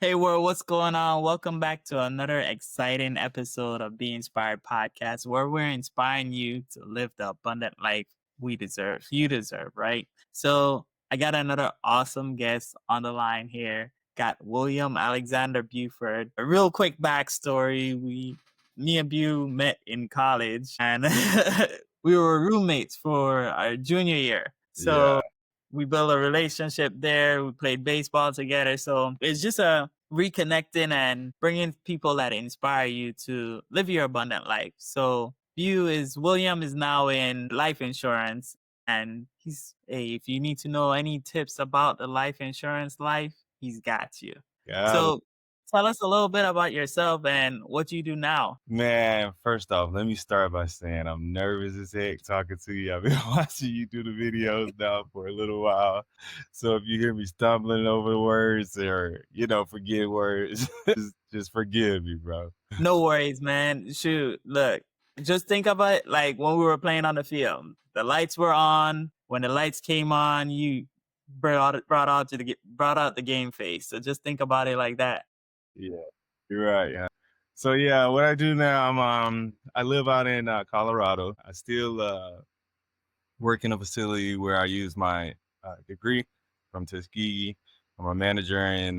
Hey world, what's going on? Welcome back to another exciting episode of Be Inspired Podcast, where we're inspiring you to live the abundant life we deserve. You deserve, right? So I got another awesome guest on the line here. Got William Alexander Buford. A real quick backstory: me and Bu met in college, and we were roommates for our junior year. Yeah, So we built a relationship there. We played baseball together. So it's just a reconnecting and bringing people that inspire you to live your abundant life. So William is now in life insurance, and if you need to know any tips about the life insurance life, he's got you. got it. So tell us a little bit about yourself and what you do now. Man, first off, let me start by saying I'm nervous as heck talking to you. I've been watching you do the videos now for a little while. So if you hear me stumbling over words or, forget words, just forgive me, bro. No worries, man. Shoot, look, just think about it like when we were playing on the field. The lights were on. When the lights came on, you brought out the game face. So just think about it like that. Yeah, you're right. Yeah. So yeah, what I do now, I live out in Colorado. I still work in a facility where I use my degree from Tuskegee. I'm a manager in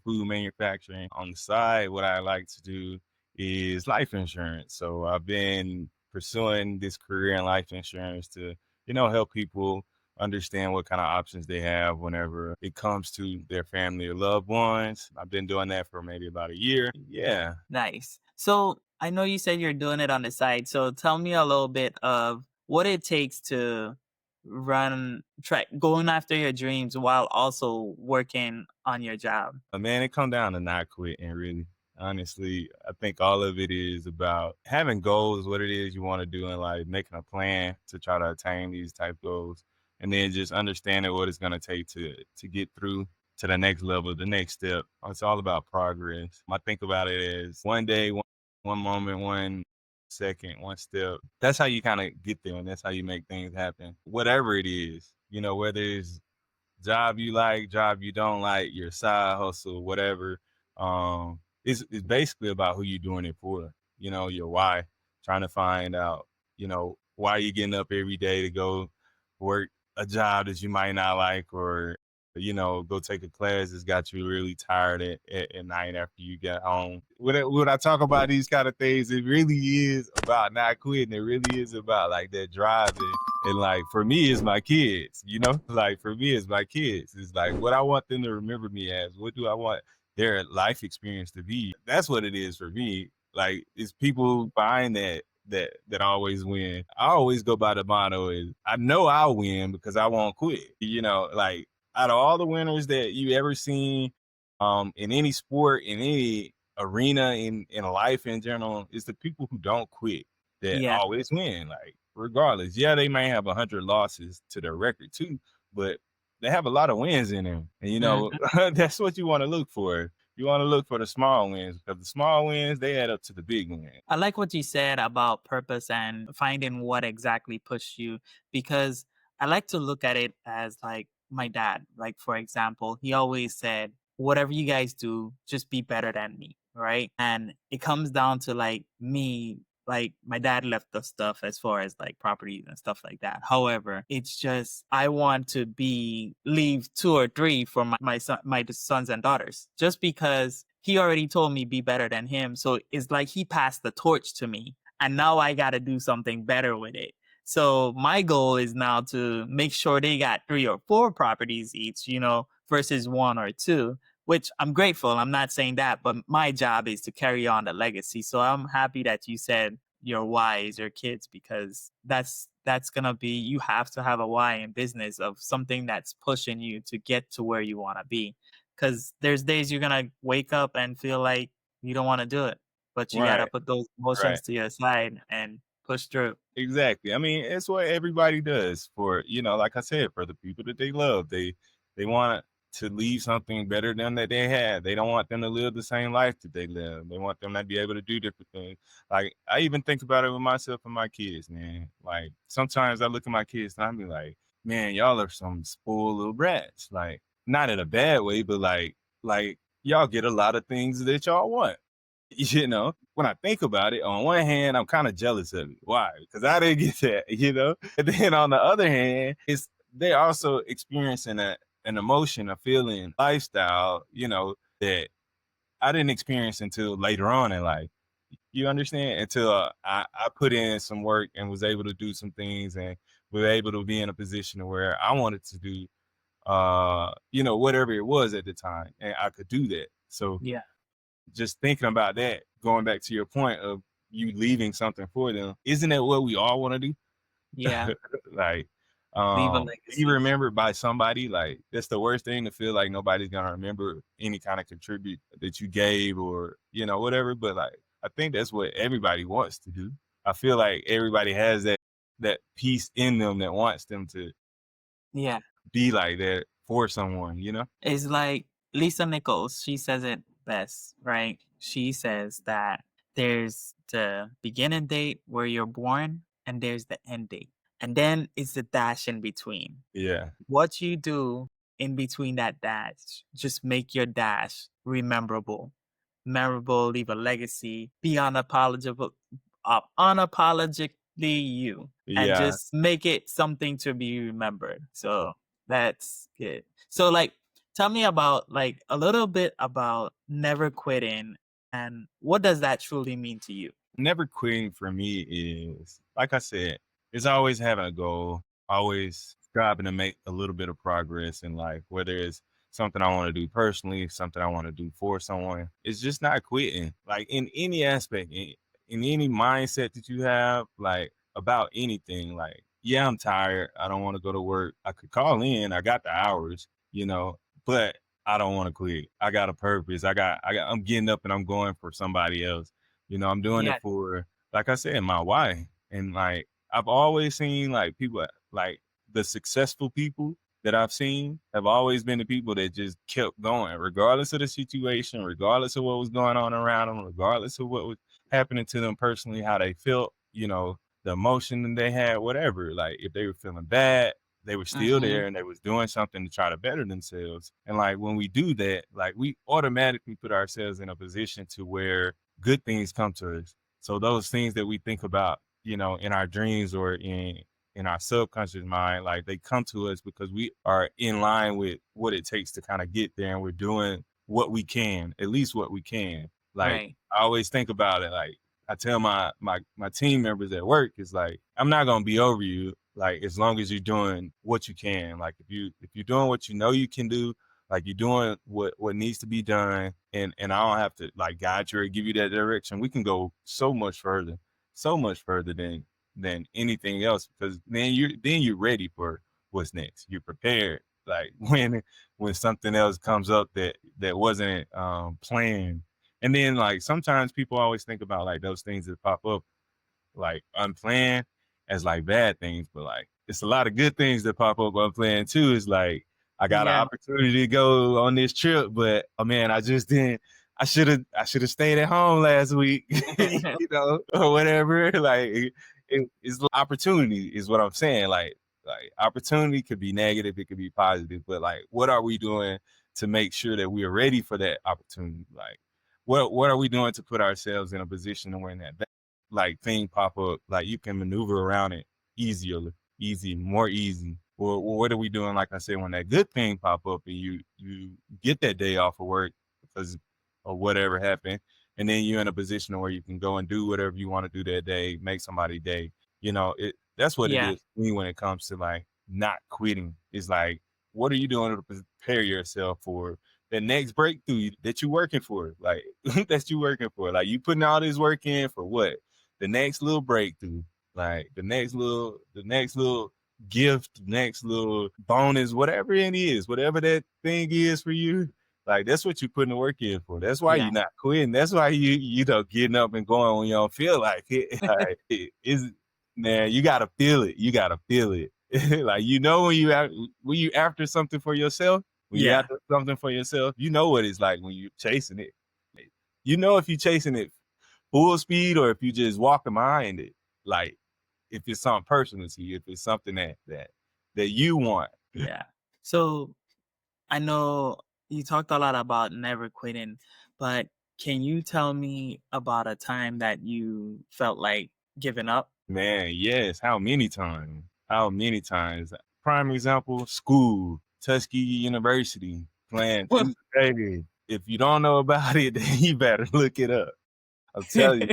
food manufacturing. On the side, what I like to do is life insurance. So I've been pursuing this career in life insurance to, help people understand what kind of options they have whenever it comes to their family or loved ones. I've been doing that for maybe about a year. Yeah. Nice. So I know you said you're doing it on the side. So tell me a little bit of what it takes to going after your dreams while also working on your job. Man, it come down to not quitting, really. Honestly, I think all of it is about having goals, what it is you want to do in life, making a plan to try to attain these type goals, and then just understanding what it's going to take to get through to the next level, the next step. It's all about progress. I think about it as one day, one moment, one second, one step. That's how you kind of get there, and that's how you make things happen. Whatever it is, whether it's job you like, job you don't like, your side hustle, whatever. It's basically about who you're doing it for. Your why. Trying to find out, why you getting up every day to go work a job that you might not like, or go take a class that's got you really tired at night after you get home. When I talk about these kind of things, it really is about not quitting. It really is about like that driving. And like for me, it's my kids, like for me, it's my kids. It's like what I want them to remember me as. What do I want their life experience to be? That's what it is for me. Like it's people behind that always win. I always go by the motto is I know I'll win because I won't quit. Like out of all the winners that you ever seen in any sport, in any arena, in life in general, it's the people who don't quit that Yeah. always win. Like regardless, yeah, they may have 100 losses to their record too, but they have a lot of wins in them, and that's what you want to look for. You want to look for the small wins because the small wins they add up to the big wins. I like what you said about purpose and finding what exactly pushed you because I like to look at it as like my dad. Like, for example, he always said, whatever you guys do, just be better than me. Right. And it comes down to like me, like my dad left the stuff as far as like properties and stuff like that. However, it's just I want to leave two or three for my sons and daughters just because he already told me be better than him. So it's like he passed the torch to me and now I got to do something better with it. So my goal is now to make sure they got three or four properties each, versus one or two, which I'm grateful. I'm not saying that, but my job is to carry on the legacy. So I'm happy that you said your why is your kids because that's going to be you have to have a why in business of something that's pushing you to get to where you want to be because there's days you're gonna wake up and feel like you don't want to do it, but you gotta Right, put those emotions right. to your side and push through. Exactly. I mean, it's what everybody does for, like I said, for the people that they love. They want to leave something better than that they had. They don't want them to live the same life that they live. They want them to be able to do different things. Like I even think about it with myself and my kids, man. Like sometimes I look at my kids and I be like, man, y'all are some spoiled little brats. Like not in a bad way, but like y'all get a lot of things that y'all want. You know, when I think about it, on one hand, I'm kind of jealous of it. Why? Because I didn't get that, you know? And then on the other hand, it's they're also experiencing an emotion, a feeling, lifestyle, you know, that I didn't experience until later on in life. You understand? Until I put in some work and was able to do some things and was able to be in a position where I wanted to do you know, whatever it was at the time. And I could do that. So Yeah. just thinking about that, going back to your point of you leaving something for them, isn't that what we all want to do? Yeah. Like, Leave a be legacy. remembered by somebody. Like, that's the worst thing, to feel like nobody's gonna remember any kind of contribute that you gave, or, you know, whatever. But like, I think that's what everybody wants to do. I feel like everybody has that piece in them that wants them to Yeah. be like that for someone, you know? It's like Lisa Nichols, she says it best, right? She says that there's the beginning date where you're born and there's the end date. And then it's the dash in between. Yeah. What you do in between that dash, just make your dash rememberable. Memorable, leave a legacy, be unapologetically you, and Yeah. just make it something to be remembered. So that's good. So like tell me about like a little bit about never quitting and what does that truly mean to you? Never quitting for me is, like I said, it's always having a goal, always striving to make a little bit of progress in life, whether it's something I want to do personally, something I want to do for someone. It's just not quitting. Like, in any aspect, in any mindset that you have, like, about anything, like, yeah, I'm tired. I don't want to go to work. I could call in. I got the hours, you know, but I don't want to quit. I got a purpose. I'm getting up and I'm going for somebody else. You know, I'm doing it Yeah, for, like I said, my wife. And like, I've always seen like people, like the successful people that I've seen have always been the people that just kept going, regardless of the situation, regardless of what was going on around them, regardless of what was happening to them personally, how they felt, you know, the emotion that they had, whatever. Like, if they were feeling bad, they were still mhm, there and they was doing something to try to better themselves. And like, when we do that, like, we automatically put ourselves in a position to where good things come to us. So those things that we think about, you know, in our dreams or in our subconscious mind, like, they come to us because we are in line with what it takes to kind of get there, and we're doing what we can, at least what we can. Like, right. I always think about it. Like, I tell my team members at work, is like, I'm not gonna be over you, like, as long as you're doing what you can. Like, if you're doing what you know you can do, like, you're doing what needs to be done, and I don't have to like guide you or give you that direction. We can go so much further than anything else, because then you're ready for what's next. You're prepared. Like, when something else comes up that wasn't planned. And then, like, sometimes people always think about like those things that pop up like unplanned as like bad things, but like, it's a lot of good things that pop up unplanned too. It's like, I got an Yeah. opportunity to go on this trip, but oh man, I just didn't. I should have stayed at home last week, you know, or whatever. Like, it's opportunity is what I'm saying. Like, opportunity could be negative, it could be positive, but like, what are we doing to make sure that we are ready for that opportunity? Like, what are we doing to put ourselves in a position to win that like thing pop up, like, you can maneuver around it easier, more easy. Or what are we doing? Like I said, when that good thing pop up and you get that day off of work because of whatever happened, and then you're in a position where you can go and do whatever you want to do that day, make somebody's day. You know, that's what it Yeah. is for me when it comes to like not quitting. It's like, what are you doing to prepare yourself for the next breakthrough that you're working for? Like, that you working for. Like, you putting all this work in for what? The next little breakthrough, like the next little gift, next little bonus, whatever it is, whatever that thing is for you. Like, that's what you're putting the work in for. That's why Yeah. you're not quitting. That's why you know, getting up and going when you don't feel like it. Like, it's, man, you gotta feel it. You gotta feel it. Like, you know, when you after something for yourself, when you Yeah. after something for yourself, you know what it's like when you're chasing it. You know, if you're chasing it full speed or if you just walking behind it. Like, if it's something personal to you, if it's something that you want. Yeah. So I know You talked a lot about never quitting, but can you tell me about a time that you felt like giving up? Man, yes. How many times? How many times? Prime example, school, Tuskegee University, playing Well, baby. If you don't know about it, then you better look it up. I'm telling you.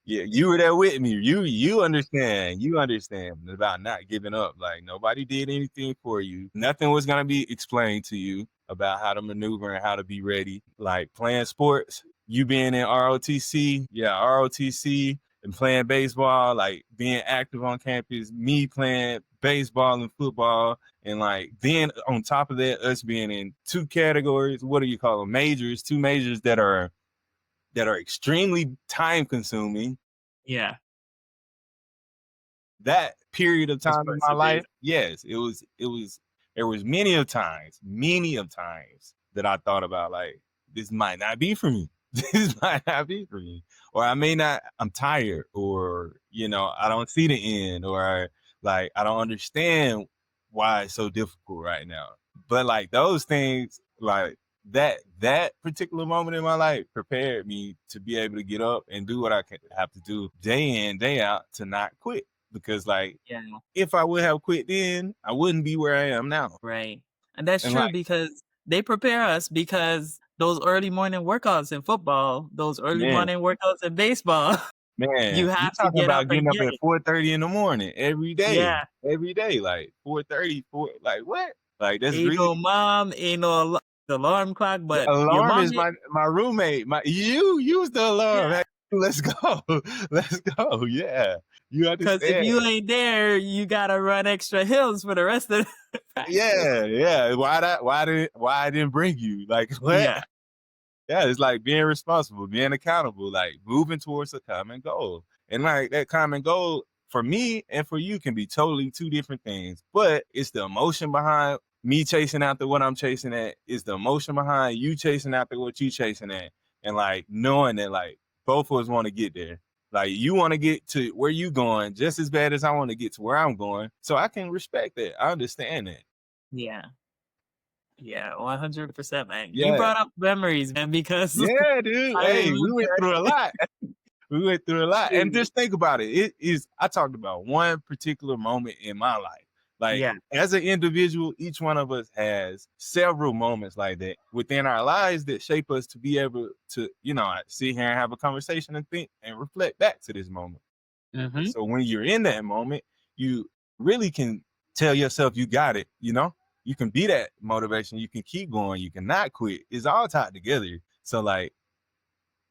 Yeah, you were there with me. You understand. You understand about not giving up. Like nobody did anything for you. Nothing was gonna be explained to you about how to maneuver and how to be ready. Like playing sports, you being in ROTC, yeah, ROTC and playing baseball, like being active on campus, me playing baseball and football, and like then on top of that, us being in two categories, what do you call them? Majors, two majors that are extremely time consuming. yeah, That period of just time in my life, persevere. yes, it was there was many of times that I thought about like this might not be for me. This might not be for me. Or I may not, I'm tired, or I don't see the end, or like I don't understand why it's so difficult right now. But like those things, like that particular moment in my life prepared me to be able to get up and do what I have to do day in, day out to not quit. Because like Yeah, if I would have quit then, I wouldn't be where I am now. right. And that's And true like, because they prepare us because those early morning workouts in football, those early man, morning workouts in baseball, man, you you have to talking get up about and getting up get at it. 4:30 in the morning Yeah. every day, like 4:30, like what? Like that's Ain't really no mom, ain't no alarm clock, the but your alarm mom is my roommate. You use the alarm. yeah. Hey, let's go. Let's go. Yeah. You Cause if you understand. ain't there, you gotta run extra hills for the rest of the practice. Yeah, yeah. Why I didn't bring you? Like what? Yeah. Yeah, it's like being responsible, being accountable, like moving towards a common goal. And like that common goal for me and for you can be totally two different things, but it's the emotion behind me chasing after what I'm chasing at. It's the emotion behind you chasing after what you chasing at. And like knowing that like both of us want to get there. Like you want to get to where you going just as bad as I want to get to where I'm going. So I can respect that. I understand that. Yeah. Yeah, 100%, man. You Yeah. brought up memories, man, because Yeah, dude. I Hey, we went remember through a lot. We went through a lot. And shoot. just think about it. I talked about one particular moment in my life. Like Yeah. as an individual, each one of us has several moments like that within our lives that shape us to be able to, sit here and have a conversation and think and reflect back to this moment. Mhm. So when you're in that moment, you really can tell yourself you got it, You can be that motivation, you can keep going, you cannot quit. It's all tied together. So like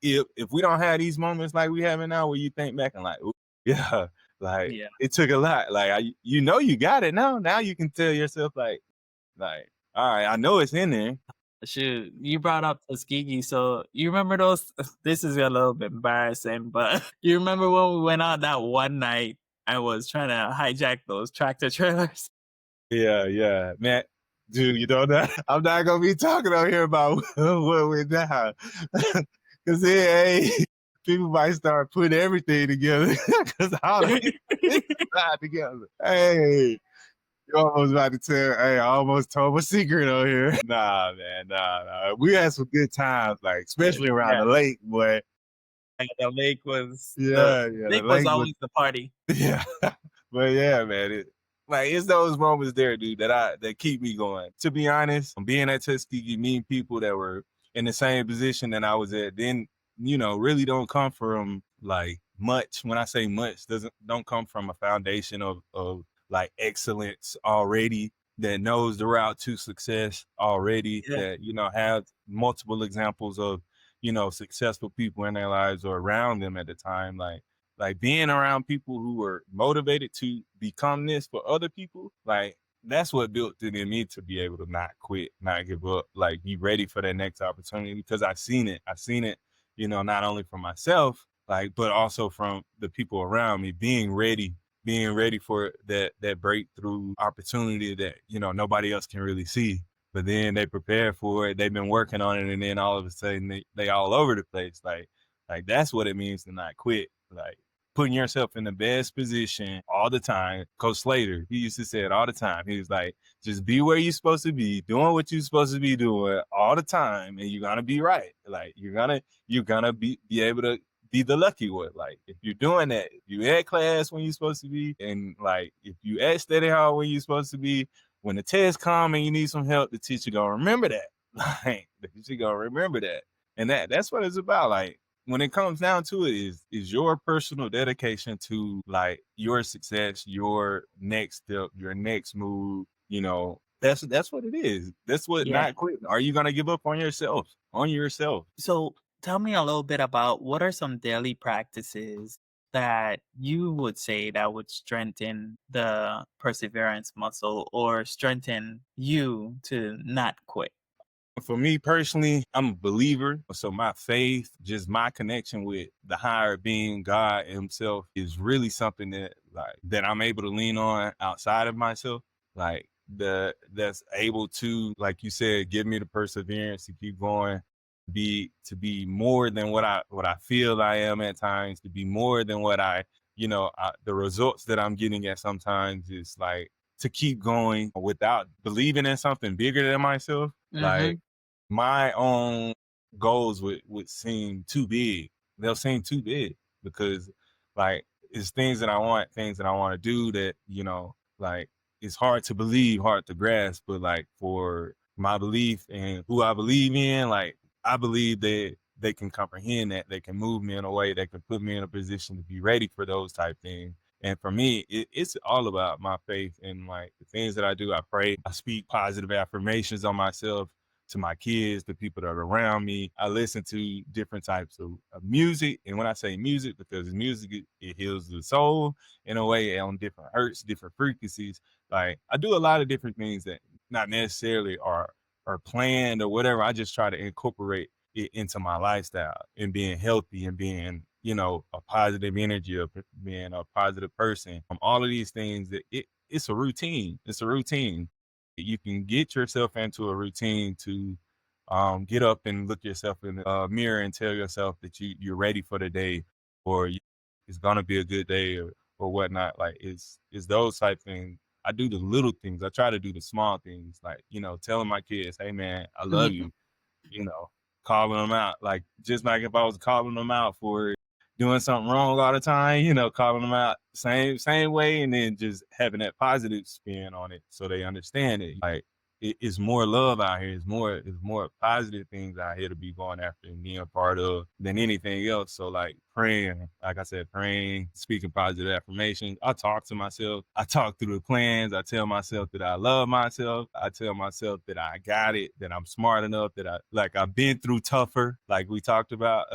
if we don't have these moments like we having now where you think back and like, "Ooh, yeah, like Yeah. it took a lot. Like you got it now. Now you can tell yourself like, all right, I know it's in there. Shoot, you brought up Tuskegee, so you remember those this is a little bit embarrassing, but you remember when we went out that one night and was trying to hijack those tractor trailers? Yeah, yeah. Man, dude, you know that I'm not gonna be talking out here about what went down. Cause then hey, people might start putting everything together. Cause all the tied together. Hey, you almost about to tell. Hey, I almost told my secret on here. Nah, man, nah. We had some good times, like especially around Yeah, the lake, boy. and the Yeah, yeah. The lake was lake was always the party. yeah. But yeah, man, like it's those moments there, dude, that keep me going. To be honest, being at Tuskegee, meeting people that were in the same position that I was at, then really don't come from like much. When I say much, doesn't don't come from a foundation of like excellence already that knows the route to success already. Yeah, That have multiple examples of successful people in their lives or around them at the time, like being around people who were motivated to become this for other people, like that's what built it in me to be able to not quit, not give up, like be ready for that next opportunity because I seen it, not only for myself, like, but also from the people around me being ready for that breakthrough opportunity that, nobody else can really see. But then they prepare for it, they've been working on it, and then all of a sudden they all over the place. Like that's what it means to not quit. Like putting yourself in the best position all the time. Coach Slater, he used to say it all the time. He was like, just be where you're supposed to be, doing what you're supposed to be doing all the time, and you're gonna be right. Like you're gonna be able to be the lucky one. Like if you're doing that, if you at class when you're supposed to be, and like if you at steady hard when you're supposed to be, when the test come and you need some help, the teacher gonna remember that. Like the teacher gonna remember that. And that's what it's about. Like when it comes down to it is your personal dedication to like your success, your next step, your next move, that's what it is. That's what Yeah. not quitting. Are you gonna give up on yourself? On yourself. So tell me a little bit about what are some daily practices that you would say that would strengthen the perseverance muscle or strengthen you to not quit? For me personally, I'm a believer. So my faith, just my connection with the higher being, God himself, is really something that I'm able to lean on outside of myself. Like that's able to, like you said, give me the perseverance to keep going, to be more than what I feel I am at times, to be more than the results that I'm getting at sometimes is like to keep going without believing in something bigger than myself. Like Mhm. my own goals would seem too big. They'll seem too big because like it's things that I want to do that, like it's hard to believe, hard to grasp, but like for my belief and who I believe in, like I believe that they can comprehend that, they can move me in a way that can put me in a position to be ready for those type things. And for me, it's all about my faith and like the things that I do. I pray, I speak positive affirmations on myself, to my kids, the people that are around me. I listen to different types of music. And when I say music, because music, it heals the soul in a way on different hertz, different frequencies. Like I do a lot of different things that not necessarily are planned or whatever. I just try to incorporate it into my lifestyle and being healthy and being, a positive energy of being a positive person. All of these things that it's a routine. It's a routine. You can get yourself into a routine to get up and look yourself in the mirror and tell yourself that you're ready for the day, or it's gonna be a good day, or whatnot. Like it's those type things. I do the little things. I try to do the small things, like telling my kids, "Hey man, I love Yeah. you." You know, calling them out, like just like if I was calling them out for doing something wrong all the time, calling them out same way, and then just having that positive spin on it so they understand it. Like it's more love out here. It's more positive things out here to be going after and being a part of than anything else. So like praying, like I said, praying, speaking positive affirmations. I talk to myself. I talk through the plans. I tell myself that I love myself. I tell myself that I got it, that I'm smart enough, that I've been through tougher, like we talked about.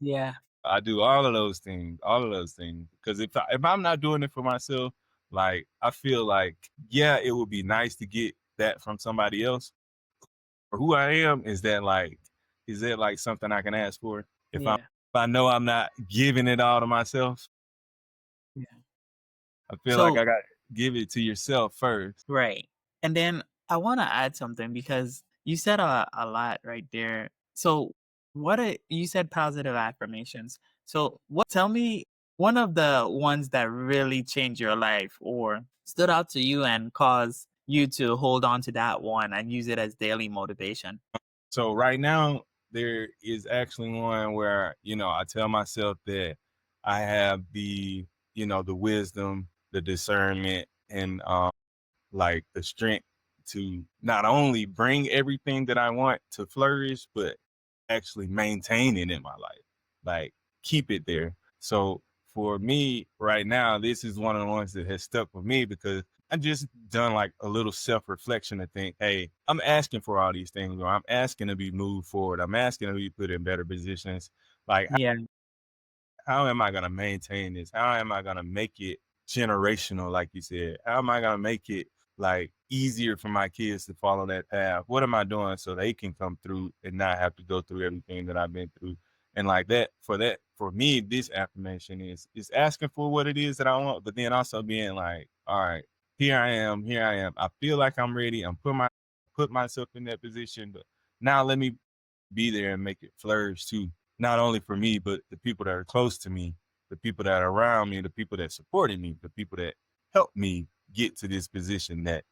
Yeah. I do all of those things, all of those things. Because if I'm not doing it for myself, like I feel like, yeah, it would be nice to get that from somebody else. For who I am, is that like something I can ask for? Yeah. If I know I'm not giving it all to myself, Yeah. I feel like So I got to give it to yourself first. right. And then I want to add something because you said a lot right there. So you said positive affirmations. So what tell me one of the ones that really changed your life or stood out to you and caused you to hold on to that one and use it as daily motivation. So right now, there is actually one where, I tell myself that I have the wisdom, the discernment, and like the strength to not only bring everything that I want to flourish, but actually maintain it in my life, like keep it there. So for me right now, this is one of the ones that has stuck with me because I just done like a little self reflection to think, hey, I'm asking for all these things, or I'm asking to be moved forward. I'm asking to be put in better positions. Like Yeah. how am I gonna maintain this? How am I gonna make it generational, like you said? How am I gonna make it like easier for my kids to follow that path? What am I doing so they can come through and not have to go through everything that I've been through? And like for me, this affirmation is asking for what it is that I want, but then also being like, all right, here I am. I feel like I'm ready. Put myself in that position, but now let me be there and make it flourish too, not only for me, but the people that are close to me. the people that are around me, the people that supported me, the people that helped me get to this position that,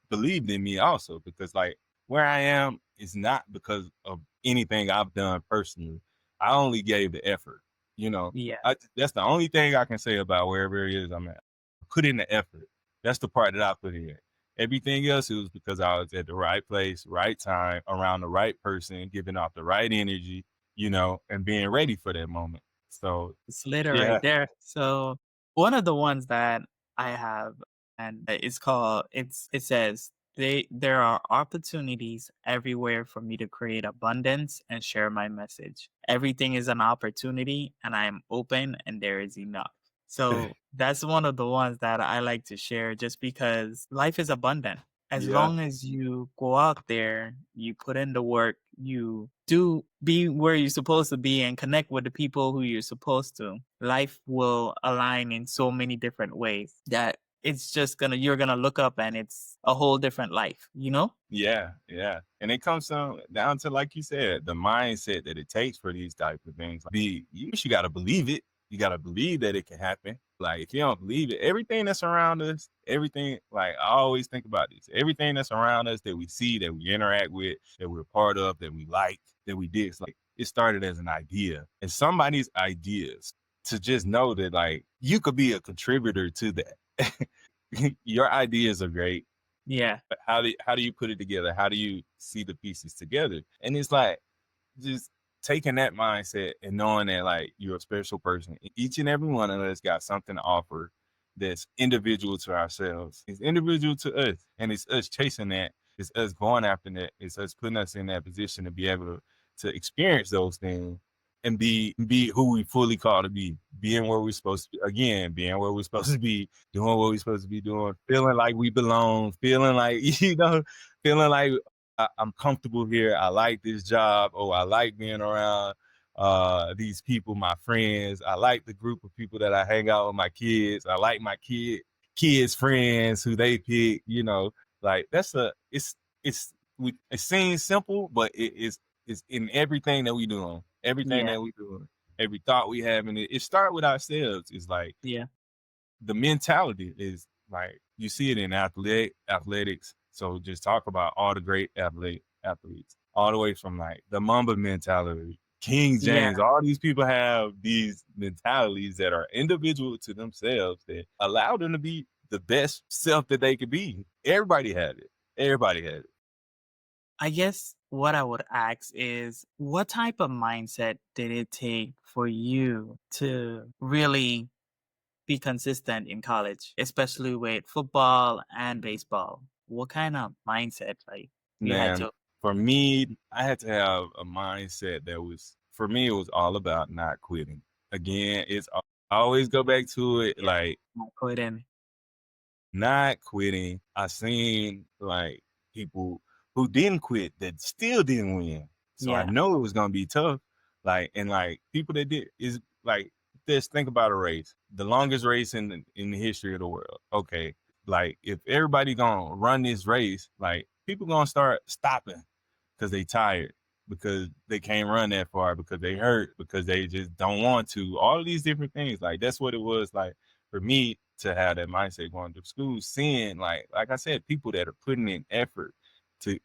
believed in me also. Because like where I am is not because of anything I've done personally. I only gave the effort, you know. Yeah. That's the only thing I can say about wherever it is I'm at. Put in the effort. That's the part that I put in. Everything else, it was because I was at the right place, right time, around the right person, giving off the right energy, and being ready for that moment. So It's litter right yeah. there. So one of the ones that I have, and it's called it says there are opportunities everywhere for me to create abundance and share my message. Everything is an opportunity and I am open and there is enough. So that's one of the ones that I like to share just because life is abundant. As Yeah. long as you go out there, you put in the work, you do be where you're supposed to be and connect with the people who you're supposed to, life will align in so many different ways that it's just you're gonna look up and it's a whole different life, you know? Yeah, yeah. And it comes down to, like you said, the mindset that it takes for these type of things. You gotta believe it. You gotta believe that it can happen. Like if you don't believe it, everything that's around us, everything, like I always think about this. Everything that's around us that we see, that we interact with, that we're part of, that we like, that we did. It's like it started as an idea. And somebody's ideas to just know that like you could be a contributor to that. Your ideas are great, Yeah. but how do you put it together? How do you see the pieces together? And it's like just taking that mindset and knowing that like you're a special person. Each and every one of us got something to offer that's individual to ourselves. It's individual to us. And it's us chasing that. It's us going after that. It's us putting us in that position to be able to experience those things and be who we fully call to be, being where we're supposed to be, again, being where we're supposed to be, doing what we're supposed to be doing, feeling like we belong, feeling like, feeling like I'm comfortable here. I like this job. Oh, I like being around these people, my friends. I like the group of people that I hang out with, my kids. I like my kids' friends who they pick, like it seems simple, but it's in everything that we do, everything Yeah. that we do, every thought we have, and it start with ourselves. It's like Yeah. the mentality is like you see it in athletics. So just talk about all the great athletes, all the way from like the Mamba mentality, King Yeah. James. All these people have these mentalities that are individual to themselves that allow them to be the best self that they could be. Everybody had it. Everybody had it. I guess what I would ask is what type of mindset did it take for you to really be consistent in college, especially with football and baseball? What kind of mindset like you had Man, to for me, I had to have a mindset that was, for me, it was all about not quitting. Again, I always go back to it, yeah, like not quit in? not quitting. I seen like people who didn't quit that still didn't win. So I Yeah, know it was gonna be tough. Like, and like people that did is like, just think about a race, the longest race in the history of the world. Okay, like if everybody gonna run this race, like people gonna start stopping because they tired, because they can't run that far, because they hurt, because they just don't want to. All of these different things. Like that's what it was like for me to have that mindset going to school, seeing like I said, people that are putting in effort to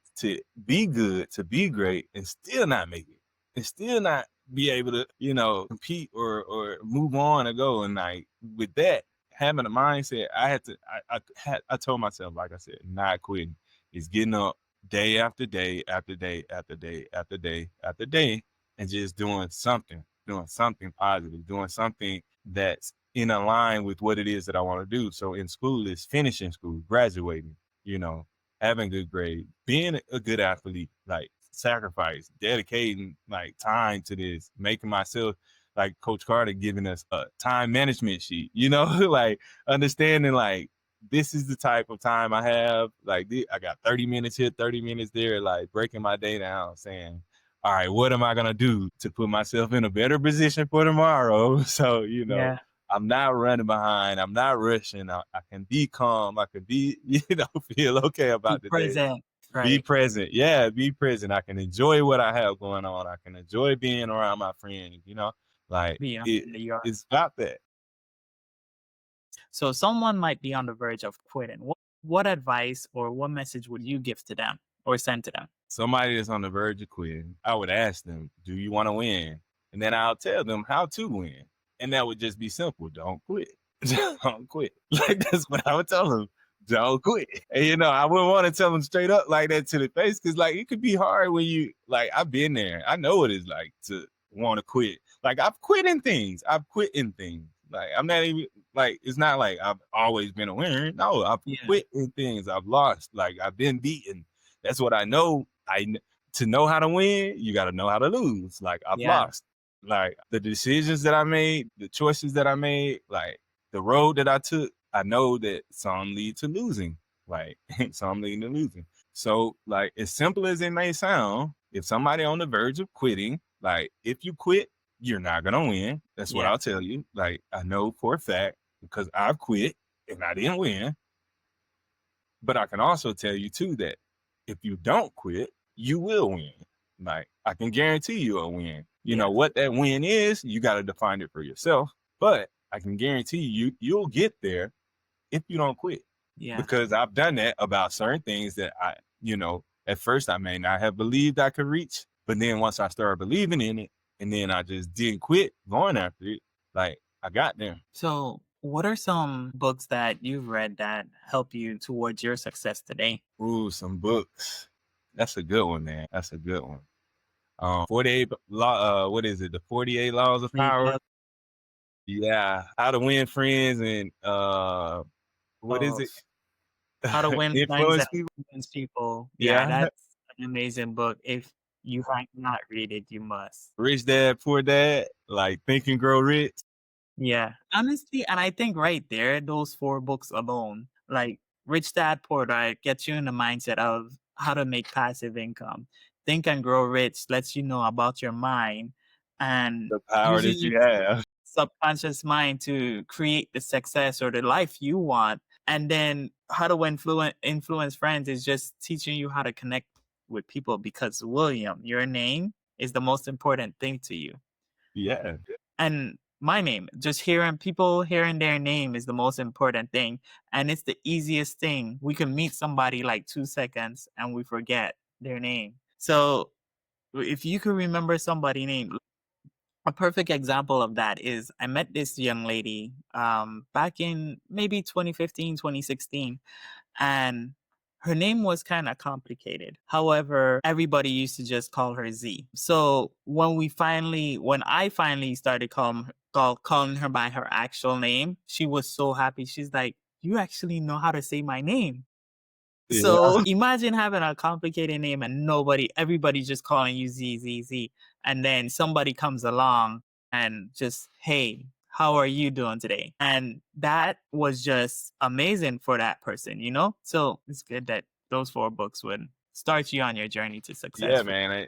be good, to be great, and still not make it, and still not be able to, compete or move on and go. And like with that, having a mindset, I had to I told myself, like I said, not quitting. Is getting up day after day after day after day after day after day and just doing something positive, doing something that's in line with what it is that I want to do. So in school is finishing school, graduating, you know, having good grades, being a good athlete, like sacrifice, dedicating like time to this, making myself like Coach Carter giving us a time management sheet, like understanding like this is the type of time I have. Like I got 30 minutes here, 30 minutes there, like breaking my day down, saying, all right, what am I gonna do to put myself in a better position for tomorrow? So, yeah. I'm not running behind. I'm not rushing. I can be calm. I can be, feel okay Be about the day. present, Be right? present. Yeah, be present. I can enjoy what I have going on. I can enjoy being around my friends, Like Be on it the yard. it's about that. So someone might be on the verge of quitting. What advice or what message would you give to them or send to them? Somebody that's on the verge of quitting, I would ask them, "Do you want to win?" And then I'll tell them how to win. And that would just be simple. Don't quit. Don't quit. Like that's what I would tell them. Don't quit. And I wouldn't want to tell them straight up like that to the face because like it could be hard when you like I've been there. I know what it's like to want to quit. Like I've quit in things. I've quit in things. Like I'm not even like it's not like I've always been a winner. No, I've Yeah. quit in things. I've lost. Like I've been beaten. That's what I know. To know how to win, you got to know how to lose. Like I've Yeah. lost. Like the decisions that I made, the choices that I made, like the road that I took, I know that some lead to losing. Like some lead to losing. So like as simple as it may sound, if somebody on the verge of quitting, like if you quit, you're not gonna win. That's what Yeah. I'll tell you. Like I know for a fact because I've quit and I didn't win. But I can also tell you too that if you don't quit, you will win. Like I can guarantee you'll win. You Yeah. know what that win is, you got to define it for yourself. But I can guarantee you'll get there if you don't quit. Yeah. Because I've done that about certain things that at first I may not have believed I could reach, but then once I started believing in it, and then I just didn't quit going after it, like I got there. So, what are some books that you've read that help you towards your success today? Ooh, some books. That's a good one, man. That's a good one. 48 law, what is it? The 48 laws of Read power. books. Yeah. How to win friends and what is Oh, it? How to Win Friends and Influence people. Influence People. Yeah, Yeah. that's an amazing book. If you have not read it, you must. Rich Dad, Poor Dad, like Think and Grow Rich. Yeah. Honestly, and I think right there, those 4 books alone, like Rich Dad Poor Dad gets you in the mindset of how to make passive income. Think and Grow Rich lets you know about your mind and The power using that your you have. subconscious mind to create the success or the life you want. And then how to influence friends is just teaching you how to connect with people because William, your name is the most important thing to you. Yeah. And my name, just hearing their name is the most important thing. And it's the easiest thing. We can meet somebody like 2 seconds and we forget their name. So if you can remember somebody's name, a perfect example of that is I met this young lady back in maybe 2015, 2016, and her name was kind of complicated. However, everybody used to just call her Z. So when I finally started calling her by her actual name, she was so happy. She's like, "You actually know how to say my name." Yeah. So imagine having a complicated name and everybody just calling you Z, Z, Z. And then somebody comes along and just, hey, how are you doing today? And that was just amazing for that person, you know? So it's good that those 4 books would start you on your journey to Yeah, success. man.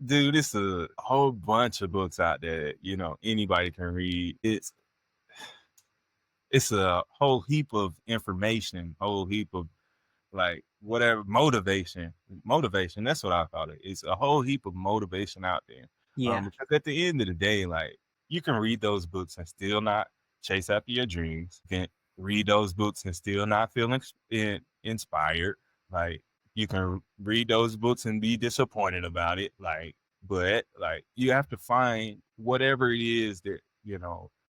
Dude, it's a whole bunch of books out there that, anybody can read. It's a whole heap of information, whole heap of like whatever motivation. That's what I call it. It's a whole heap of motivation out there. Yeah. Because at the end of the day, like you can read those books and still not chase after your dreams. You can read those books and still not feel inspired. Like you can read those books and be disappointed about it. But you have to find whatever it is that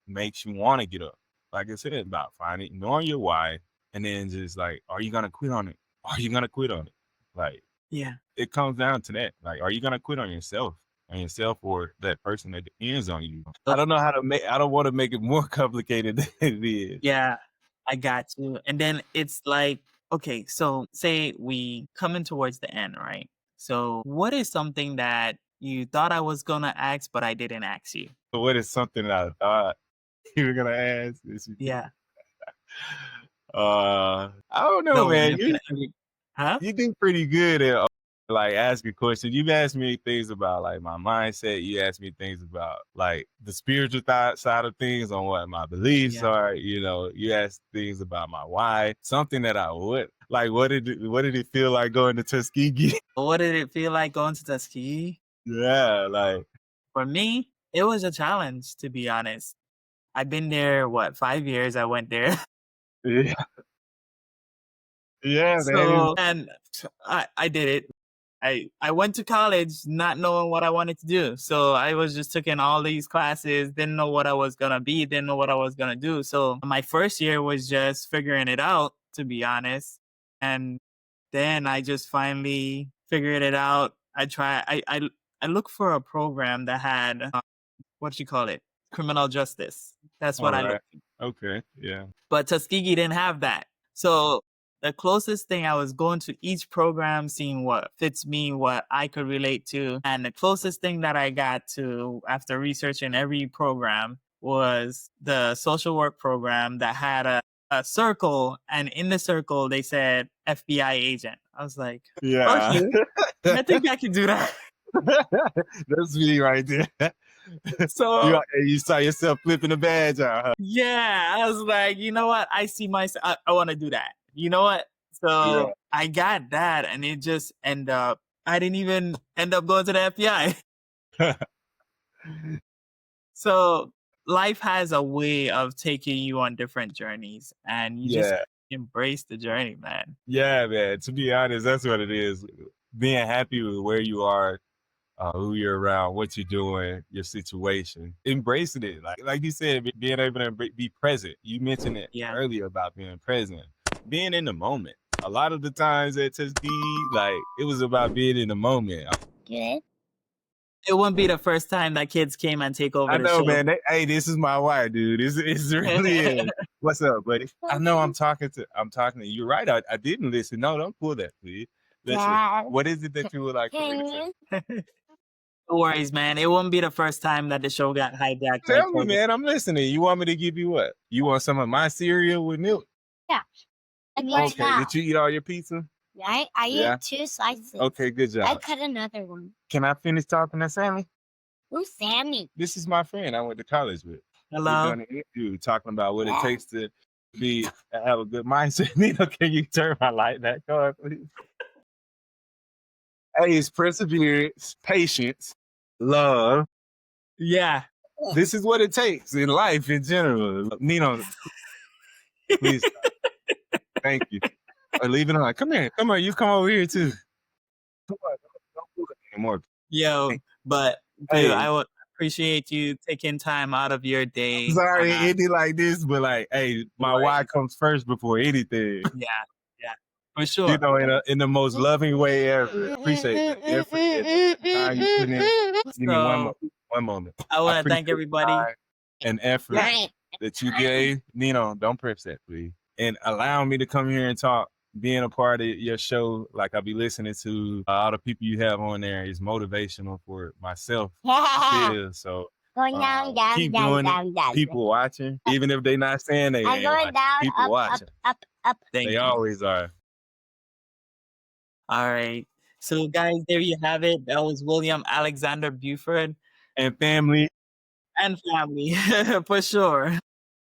makes you want to get up. Like I said about finding knowing your why, and then just like, are you gonna quit on it? Are you gonna quit on it? Like Yeah. it comes down to that. Like, are you gonna quit on yourself? On yourself or that person that depends on you? I don't know how to make I don't want to make it more complicated than it is. Yeah, I got you. And then it's like, okay, so say we coming towards the end, right? So what is something that you thought I was gonna ask, but I didn't ask you? So what is something that I thought you were gonna ask? Yeah. I don't know, No, when man. you're gonna huh? You do pretty good at like asking questions. You've asked me things about like my mindset. You asked me things about like the spiritual side of things on what my beliefs Yeah. are. You asked things about my why. Something that I would like. What did it feel like going to Tuskegee? What did it feel like going to Tuskegee? Yeah, like For me, It was a challenge, to be honest. I've been there, what, 5 years I went there. Yeah, yeah, man. So, and I did it. I went to college not knowing what I wanted to do. So I was just taking all these classes, didn't know what I was gonna be, didn't know what I was gonna do. So my first year was just figuring it out, to be honest. And then I just finally figured it out. I looked for a program that had what you call it? Criminal justice. That's All what I right. looked. Okay. Yeah. But Tuskegee didn't have that. So the closest thing I was going to each program, seeing what fits me, what I could relate to. And the closest thing that I got to after researching every program was the social work program that had a circle. And in the circle, they said FBI agent. I was like, Yeah. okay, I think I can do that. That's me right there. So You saw yourself flipping the badge out, huh? yeah, I was like, you know what? I see myself. I want to do that. You know what? Yeah. So I got that, and it just end up. I didn't even end up going to the FBI. So life has a way of taking you on different journeys, and you just Yeah. embrace the journey, man. Yeah, man. To be honest, that's what it is. Being happy with where you are, who you're around, what you're doing, your situation, embracing it. Like you said, being able to be present. You mentioned it Yeah. earlier about being present, being in the moment. A lot of the times at Tuskegee, like it was about being in the moment. Good. It wouldn't be the first time that kids came and take over I the know, show. man. Hey, this is my wife, dude. It's really is. What's up, buddy? I know I'm talking to you. You're right. I didn't listen. No, don't pull that, please. Listen. Dad. What is it that you would like to Can listen? you? No worries, man. It wouldn't be the first time that the show got hijacked. by Tell me, COVID. man. I'm listening. You want me to give you what? You want some of my cereal with milk? Like right Okay. now. Did you eat all your pizza? Right? I Yeah. ate 2 slices. Okay, good I job. cut another one. Can I finish talking to Sammy? Who's Sammy? This is my friend I went to college with. We're Hello. doing an interview talking about what it Yeah. takes to have a good mindset. Nina, can you turn my light back on, please? Hey, it's perseverance, patience, love. Yeah. This is what it takes in life in general. Nino, please stop. Thank you. Or leave it on. Come here. Come on. You come over here too. Come on. Don't do it anymore. Yo, Hey. but dude, Hey. I would appreciate you taking time out of your day. Sorry, anything like this, but like, hey, my Right. why comes first before anything. Yeah, for sure. You know, in the most loving way ever. Appreciate the effort and the time you put in. Give me one moment. I want to appreciate thank the everybody. time and effort Right. that you gave. Nino, don't press that, please. And allowing me to come here and talk, being a part of your show, like I'll be listening to all the people you have on there is motivational for myself. Yeah, so Going down, down, keep down, doing it. down, down. People watching, even if they not saying they I'm ain't going watching. down, People up, watching. up. Thank They you. always are. All right. So, guys, there you have it. That was William Alexander Buford And family, and family, for sure.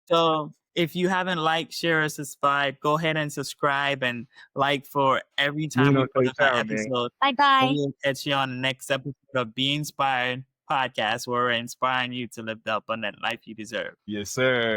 So, if you haven't liked, share, or subscribe, go ahead and subscribe and like for every time Nino, we put take up an care, man. episode. Bye And bye. we'll catch you on the next episode of Be Inspired podcast, where we're inspiring you to live the abundant life you deserve. Yes, sir.